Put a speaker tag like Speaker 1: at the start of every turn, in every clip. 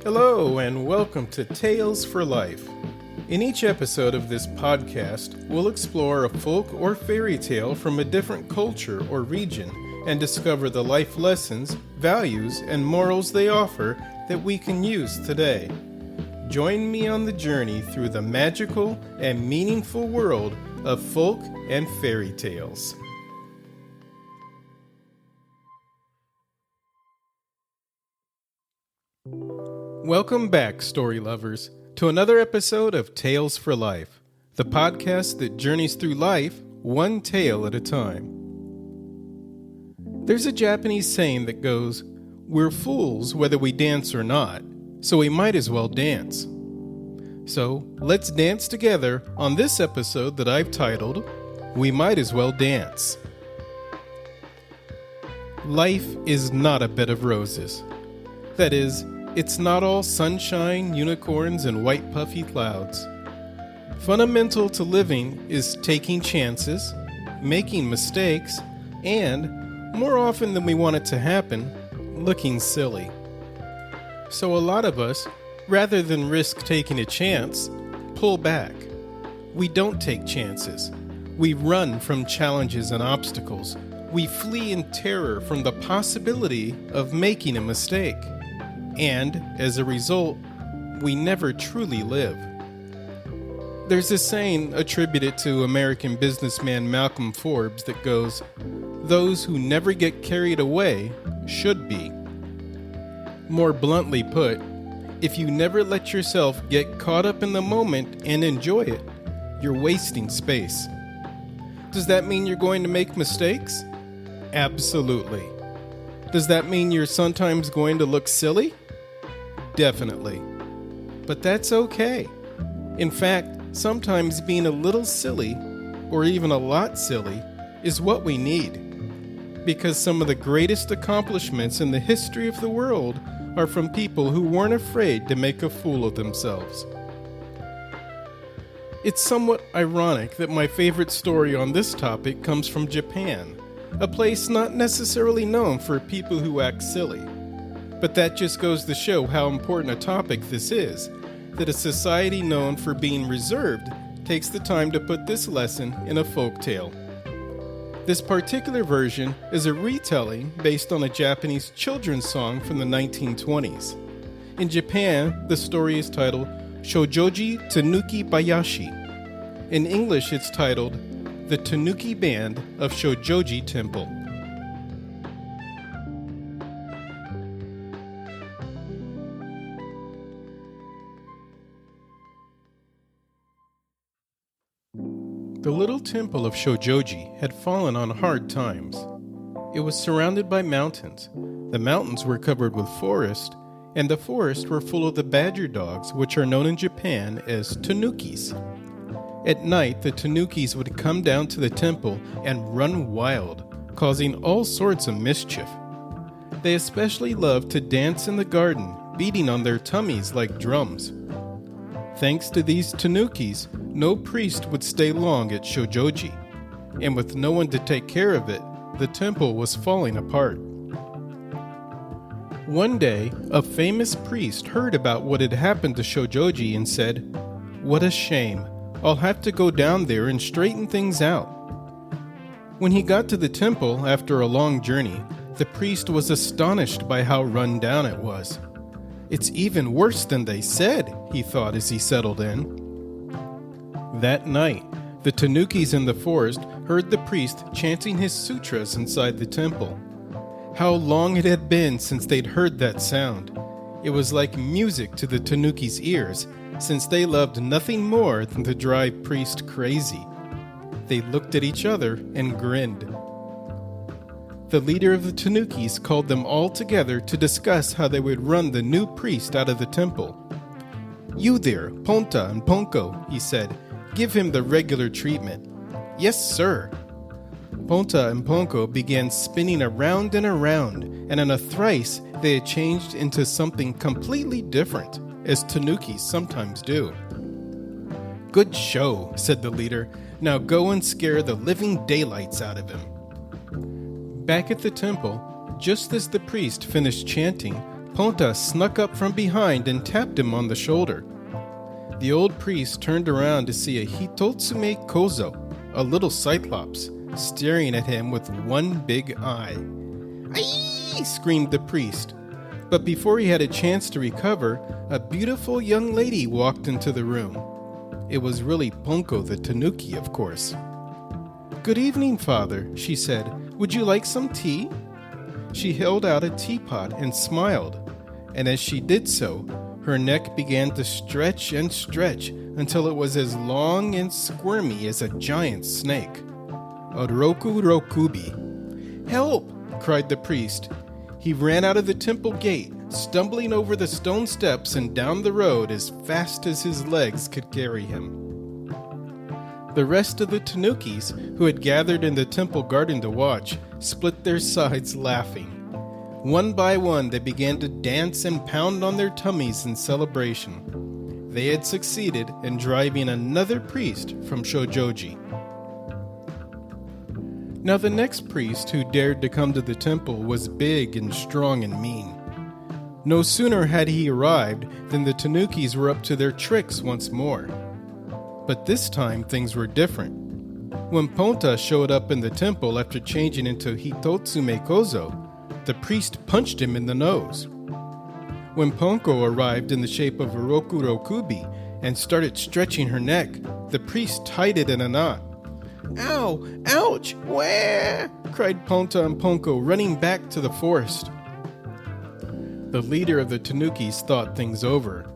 Speaker 1: Hello, and welcome to Tales for Life. In each episode of this podcast, we'll explore a folk or fairy tale from a different culture or region and discover the life lessons, values, and morals they offer that we can use today. Join me on the journey through the magical and meaningful world of folk and fairy tales. Welcome back, story lovers, to another episode of Tales for Life, the podcast that journeys through life one tale at a time. There's a Japanese saying that goes, "We're fools whether we dance or not, so we might as well dance." So let's dance together on this episode that I've titled, "We Might As Well Dance." Life is not a bed of roses. That is, it's not all sunshine, unicorns, and white puffy clouds. Fundamental to living is taking chances, making mistakes, and, more often than we want it to happen, looking silly. So a lot of us, rather than risk taking a chance, pull back. We don't take chances. We run from challenges and obstacles. We flee in terror from the possibility of making a mistake. And, as a result, we never truly live. There's a saying attributed to American businessman Malcolm Forbes that goes, "Those who never get carried away should be." More bluntly put, if you never let yourself get caught up in the moment and enjoy it, you're wasting space. Does that mean you're going to make mistakes? Absolutely. Does that mean you're sometimes going to look silly? Definitely. But that's okay. In fact, sometimes being a little silly, or even a lot silly, is what we need. Because some of the greatest accomplishments in the history of the world are from people who weren't afraid to make a fool of themselves. It's somewhat ironic that my favorite story on this topic comes from Japan, a place not necessarily known for people who act silly. But that just goes to show how important a topic this is, that a society known for being reserved takes the time to put this lesson in a folk tale. This particular version is a retelling based on a Japanese children's song from the 1920s. In Japan, the story is titled Shojoji Tanuki Bayashi. In English, it's titled The Tanuki Band of Shojoji Temple. The little temple of Shojoji had fallen on hard times. It was surrounded by mountains. The mountains were covered with forest, and the forests were full of the badger dogs, which are known in Japan as tanukis. At night, the tanukis would come down to the temple and run wild, causing all sorts of mischief. They especially loved to dance in the garden, beating on their tummies like drums. Thanks to these tanukis, no priest would stay long at Shojoji, and with no one to take care of it, the temple was falling apart. One day, a famous priest heard about what had happened to Shojoji and said, "What a shame. I'll have to go down there and straighten things out." When he got to the temple after a long journey, the priest was astonished by how run down it was. "It's even worse than they said," he thought as he settled in. That night, the tanukis in the forest heard the priest chanting his sutras inside the temple. How long it had been since they'd heard that sound. It was like music to the tanukis' ears, since they loved nothing more than to drive priest crazy. They looked at each other and grinned. The leader of the tanukis called them all together to discuss how they would run the new priest out of the temple. "You there, Ponta and Ponko," he said. "Give him the regular treatment." "Yes, sir." Ponta and Ponko began spinning around and around, and in a thrice they had changed into something completely different, as tanukis sometimes do. "Good show," said the leader. "Now go and scare the living daylights out of him." Back at the temple, just as the priest finished chanting, Ponta snuck up from behind and tapped him on the shoulder. The old priest turned around to see a Hitotsume Kozo, a little cyclops, staring at him with one big eye. "Aye!" screamed the priest. But before he had a chance to recover, a beautiful young lady walked into the room. It was really Ponko the Tanuki, of course. "Good evening, Father," she said. "Would you like some tea?" She held out a teapot and smiled, and as she did so, her neck began to stretch and stretch until it was as long and squirmy as a giant snake. A roku rokubi. "Help!" cried the priest. He ran out of the temple gate, stumbling over the stone steps and down the road as fast as his legs could carry him. The rest of the Tanukis, who had gathered in the temple garden to watch, split their sides laughing. One by one, they began to dance and pound on their tummies in celebration. They had succeeded in driving another priest from Shojoji. Now the next priest who dared to come to the temple was big and strong and mean. No sooner had he arrived than the Tanukis were up to their tricks once more. But this time things were different. When Ponta showed up in the temple after changing into Hitotsume Kozo, the priest punched him in the nose. When Ponko arrived in the shape of a Roku Rokubi and started stretching her neck, the priest tied it in a knot. "Ow! Ouch! Wah!" cried Ponta and Ponko, running back to the forest. The leader of the Tanukis thought things over.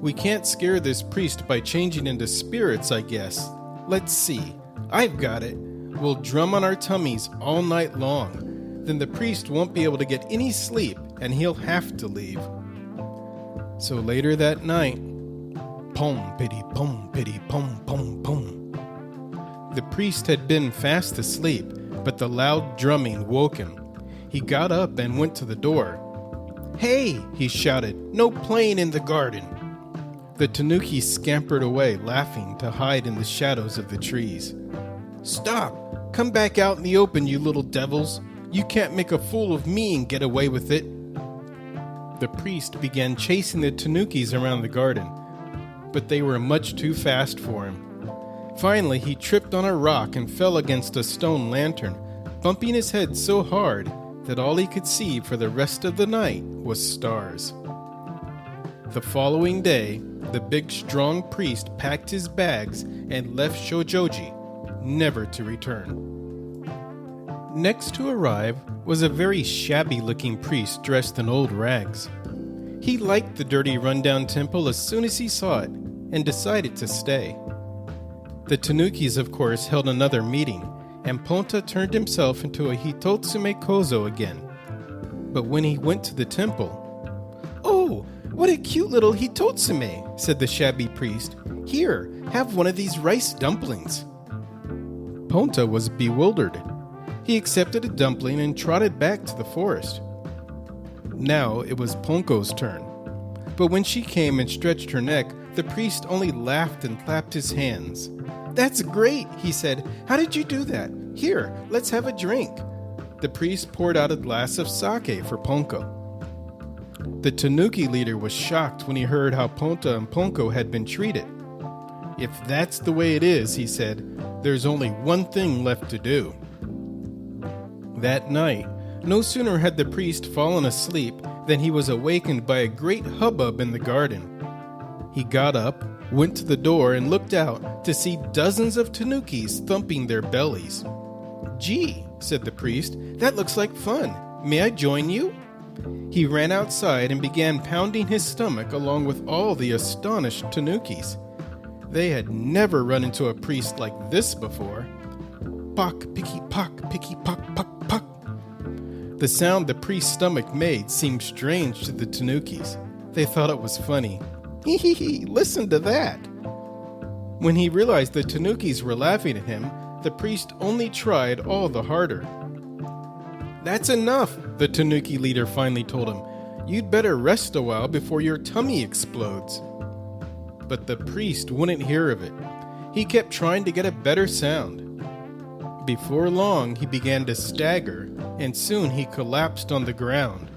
Speaker 1: We can't scare this priest by changing into spirits, I guess. Let's see. I've got it. We'll drum on our tummies all night long. Then the priest won't be able to get any sleep, and he'll have to leave." So later that night, pom pity pom pity pom pom pom. The priest had been fast asleep, but the loud drumming woke him. He got up and went to the door. "Hey!" he shouted. "No playing in the garden!" The Tanuki scampered away, laughing, to hide in the shadows of the trees. "Stop! Come back out in the open, you little devils! You can't make a fool of me and get away with it!" The priest began chasing the Tanukis around the garden, but they were much too fast for him. Finally, he tripped on a rock and fell against a stone lantern, bumping his head so hard that all he could see for the rest of the night was stars. The following day, the big strong priest packed his bags and left Shojoji, never to return. Next to arrive was a very shabby-looking priest dressed in old rags. He liked the dirty rundown temple as soon as he saw it and decided to stay. The Tanukis, of course, held another meeting, and Ponta turned himself into a Hitotsume Kozo again. But when he went to the temple, "Oh, what a cute little Hitotsume," said the shabby priest. "Here, have one of these rice dumplings." Ponta was bewildered. He accepted a dumpling and trotted back to the forest. Now it was Ponko's turn. But when she came and stretched her neck, the priest only laughed and clapped his hands. "That's great," he said. "How did you do that? Here, let's have a drink." The priest poured out a glass of sake for Ponko. The Tanuki leader was shocked when he heard how Ponta and Ponko had been treated. "If that's the way it is," he said, "there's only one thing left to do." That night, no sooner had the priest fallen asleep than he was awakened by a great hubbub in the garden. He got up, went to the door, and looked out to see dozens of Tanukis thumping their bellies. "Gee," said the priest, "that looks like fun. May I join you?" He ran outside and began pounding his stomach along with all the astonished Tanukis. They had never run into a priest like this before. Pock, picky, pock, picky, pock, pock, pock. The sound the priest's stomach made seemed strange to the Tanukis. They thought it was funny. "Hee hee hee, listen to that." When he realized the Tanukis were laughing at him, the priest only tried all the harder. "That's enough," the Tanuki leader finally told him. "You'd better rest a while before your tummy explodes." But the priest wouldn't hear of it. He kept trying to get a better sound. Before long, he began to stagger, and soon he collapsed on the ground.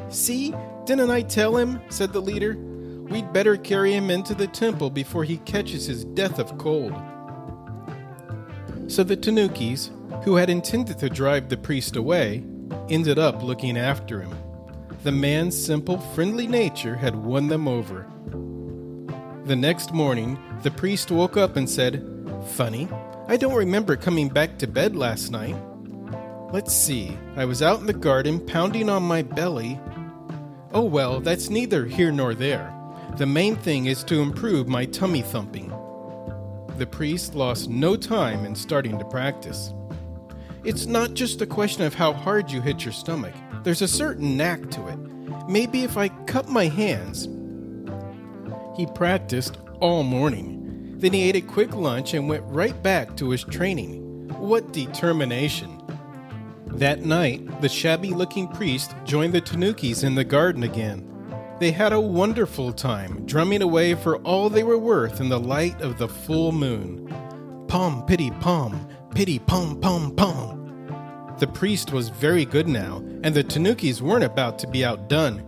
Speaker 1: "See, didn't I tell him?" said the leader. "We'd better carry him into the temple before he catches his death of cold." So the Tanukis, who had intended to drive the priest away, ended up looking after him. The man's simple, friendly nature had won them over. The next morning, the priest woke up and said, "Funny, I don't remember coming back to bed last night. Let's see, I was out in the garden pounding on my belly. Oh well, that's neither here nor there. The main thing is to improve my tummy thumping." The priest lost no time in starting to practice. It's not just a question of how hard you hit your stomach. There's a certain knack to it. Maybe if I cup my hands. He practiced all morning. Then he ate a quick lunch and went right back to his training. What determination! That night, the shabby-looking priest joined the Tanukis in the garden again. They had a wonderful time, drumming away for all they were worth in the light of the full moon. Pom, pity, pom, pity, pom, pom, pom. The priest was very good now, and the Tanukis weren't about to be outdone.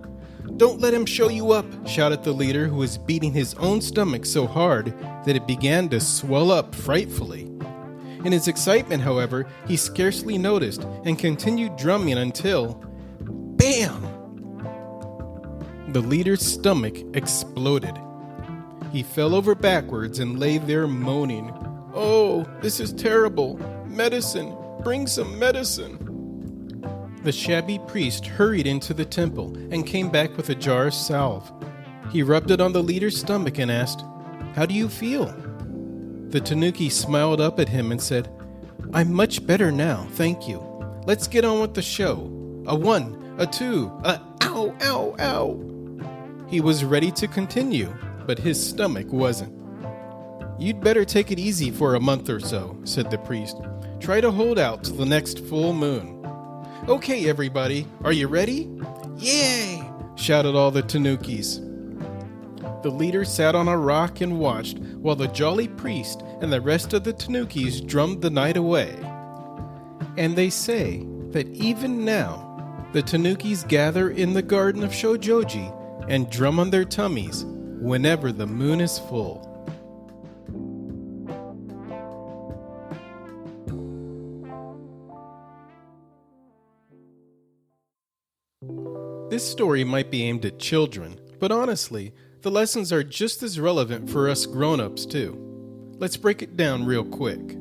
Speaker 1: "Don't let him show you up," shouted the leader, who was beating his own stomach so hard that it began to swell up frightfully. In his excitement, however, he scarcely noticed and continued drumming until, BAM! The leader's stomach exploded. He fell over backwards and lay there moaning. "Oh, this is terrible. Medicine! Bring some medicine!" The shabby priest hurried into the temple and came back with a jar of salve. He rubbed it on the leader's stomach and asked, "How do you feel?" The Tanuki smiled up at him and said, "I'm much better now, thank you. Let's get on with the show. A 1, a 2, a ow, ow, ow." He was ready to continue, but his stomach wasn't. "You'd better take it easy for a month or so," said the priest. "Try to hold out till the next full moon." "Okay, everybody, are you ready?" "Yay!" shouted all the Tanukis. The leader sat on a rock and watched while the jolly priest and the rest of the Tanukis drummed the night away. And they say that even now, the Tanukis gather in the garden of Shojoji and drum on their tummies whenever the moon is full. This story might be aimed at children, but honestly, the lessons are just as relevant for us grown-ups too. Let's break it down real quick.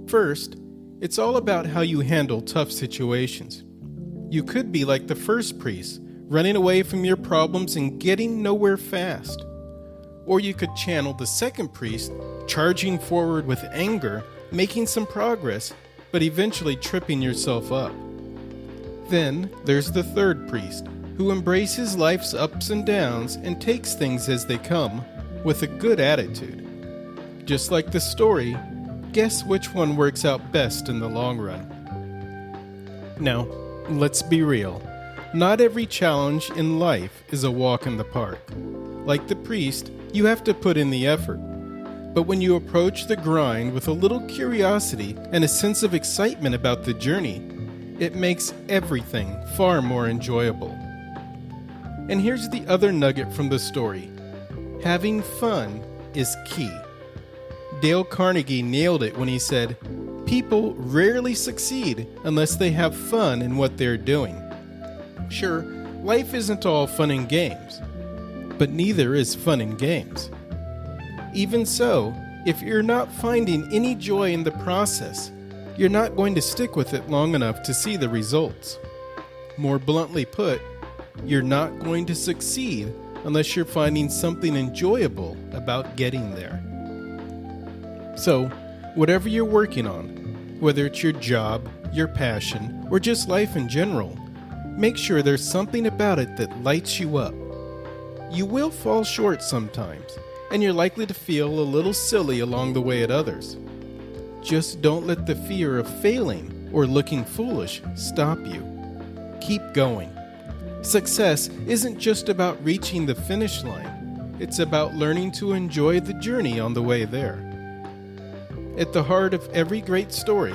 Speaker 1: First, it's all about how you handle tough situations. You could be like the first priest, running away from your problems and getting nowhere fast. Or you could channel the second priest, charging forward with anger, making some progress, but eventually tripping yourself up. Then there's the third priest, who embraces life's ups and downs and takes things as they come with a good attitude. Just like the story, guess which one works out best in the long run? Now, let's be real. Not every challenge in life is a walk in the park. Like the priest, you have to put in the effort. But when you approach the grind with a little curiosity and a sense of excitement about the journey, it makes everything far more enjoyable. And here's the other nugget from the story. Having fun is key. Dale Carnegie nailed it when he said, "People rarely succeed unless they have fun in what they're doing." Sure, life isn't all fun and games, but neither is fun and games. Even so, if you're not finding any joy in the process, you're not going to stick with it long enough to see the results. More bluntly put, you're not going to succeed unless you're finding something enjoyable about getting there. So, whatever you're working on, whether it's your job, your passion, or just life in general, make sure there's something about it that lights you up. You will fall short sometimes, and you're likely to feel a little silly along the way at others. Just don't let the fear of failing or looking foolish stop you. Keep going. Success isn't just about reaching the finish line. It's about learning to enjoy the journey on the way there. At the heart of every great story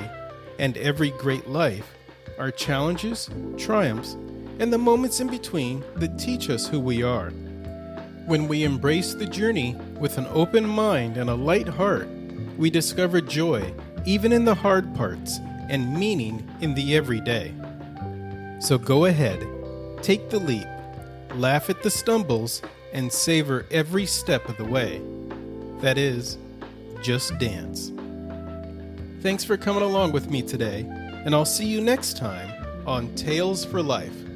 Speaker 1: and every great life are challenges, triumphs, and the moments in between that teach us who we are. When we embrace the journey with an open mind and a light heart, we discover joy even in the hard parts and meaning in the everyday. So go ahead, take the leap, laugh at the stumbles, and savor every step of the way. That is, just dance. Thanks for coming along with me today, and I'll see you next time on Tales for Life.